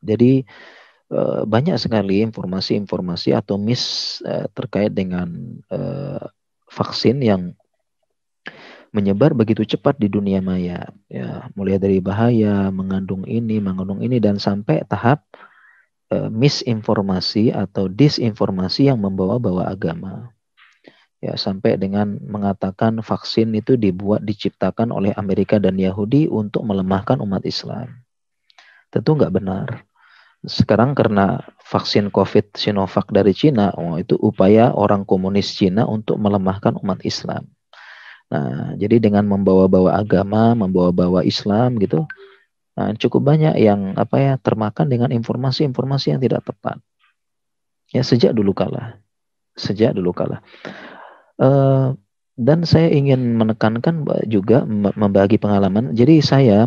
Jadi banyak sekali informasi-informasi atau terkait dengan vaksin yang menyebar begitu cepat di dunia maya. Ya, mulai dari bahaya, mengandung ini, dan sampai tahap misinformasi atau disinformasi yang membawa-bawa agama. Ya, sampai dengan mengatakan vaksin itu diciptakan oleh Amerika dan Yahudi untuk melemahkan umat Islam. Tentu nggak benar. Sekarang karena vaksin COVID Sinovac dari Cina, itu upaya orang komunis Cina untuk melemahkan umat Islam. Nah, jadi dengan membawa-bawa agama, membawa-bawa Islam gitu, nah, cukup banyak yang termakan dengan informasi-informasi yang tidak tepat. Ya, sejak dulu kala. Dan saya ingin menekankan juga membagi pengalaman. Jadi saya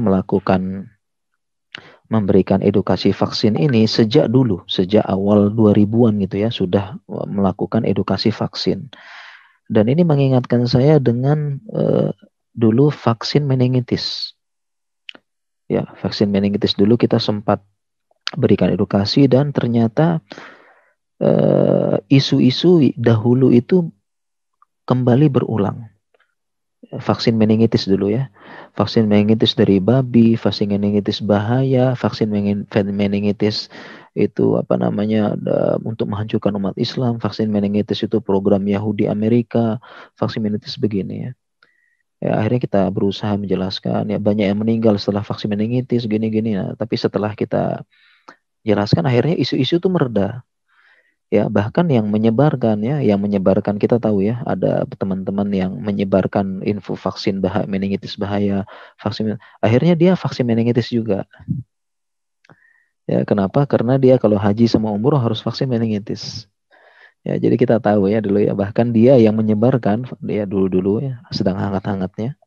memberikan edukasi vaksin ini sejak dulu, sejak awal 2000-an gitu ya, sudah melakukan edukasi vaksin. Dan ini mengingatkan saya dengan dulu vaksin meningitis. Ya, vaksin meningitis dulu kita sempat berikan edukasi dan ternyata isu-isu dahulu itu kembali berulang. Vaksin meningitis dulu ya. Vaksin meningitis dari babi, vaksin meningitis bahaya, vaksin meningitis itu untuk menghancurkan umat Islam, vaksin meningitis itu program Yahudi Amerika, vaksin meningitis begini ya. Ya, akhirnya kita berusaha menjelaskan ya, banyak yang meninggal setelah vaksin meningitis gini-gini. Nah, tapi setelah kita jelaskan akhirnya isu-isu itu mereda. Ya, bahkan yang menyebarkan kita tahu ya, ada teman-teman yang menyebarkan info vaksin meningitis bahaya, akhirnya dia vaksin meningitis juga. Ya, kenapa? Karena dia kalau haji sama umroh harus vaksin meningitis. Ya, jadi kita tahu ya dulu ya, bahkan dia yang menyebarkan, dia dulu-dulu ya, sedang hangat-hangatnya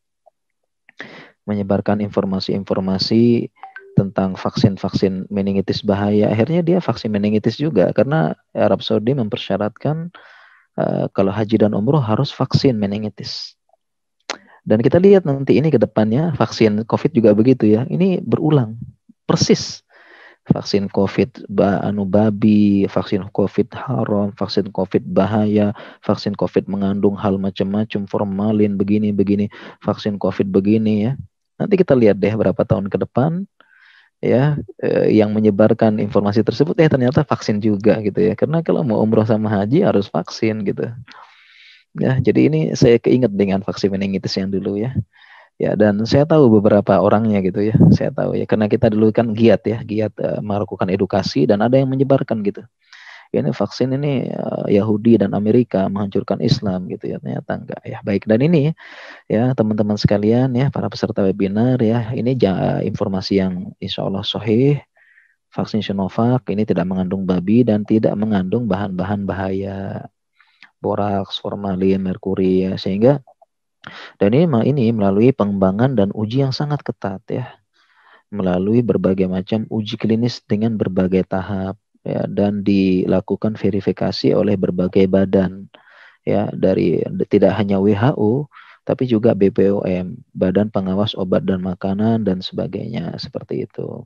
menyebarkan informasi-informasi tentang vaksin-vaksin meningitis bahaya. Akhirnya dia vaksin meningitis juga karena Arab Saudi mempersyaratkan kalau haji dan umroh harus vaksin meningitis. Dan kita lihat nanti ini ke depannya vaksin COVID juga begitu ya. Ini berulang persis. Vaksin COVID babi, vaksin COVID haram, vaksin COVID bahaya, vaksin COVID mengandung hal macam-macam, formalin begini, vaksin COVID begini ya. Nanti kita lihat deh berapa tahun ke depan ya yang menyebarkan informasi tersebut ternyata vaksin juga gitu ya. Karena kalau mau umroh sama haji harus vaksin gitu. Ya, jadi ini saya keinget dengan vaksin meningitis yang dulu ya. Ya, dan saya tahu beberapa orangnya gitu ya. Saya tahu ya karena kita dulu kan giat melakukan edukasi dan ada yang menyebarkan gitu. Ya, ini vaksin ini Yahudi dan Amerika menghancurkan Islam gitu ya. Ternyata enggak ya. Baik, dan ini ya teman-teman sekalian ya, para peserta webinar ya, ini informasi yang insya Allah sahih. Vaksin Sinovac ini tidak mengandung babi dan tidak mengandung bahan-bahan bahaya, boraks, formalin, merkuri ya, sehingga dan ini melalui pengembangan dan uji yang sangat ketat ya, melalui berbagai macam uji klinis dengan berbagai tahap ya, dan dilakukan verifikasi oleh berbagai badan ya, dari tidak hanya WHO tapi juga BPOM, Badan Pengawas Obat dan Makanan dan sebagainya seperti itu.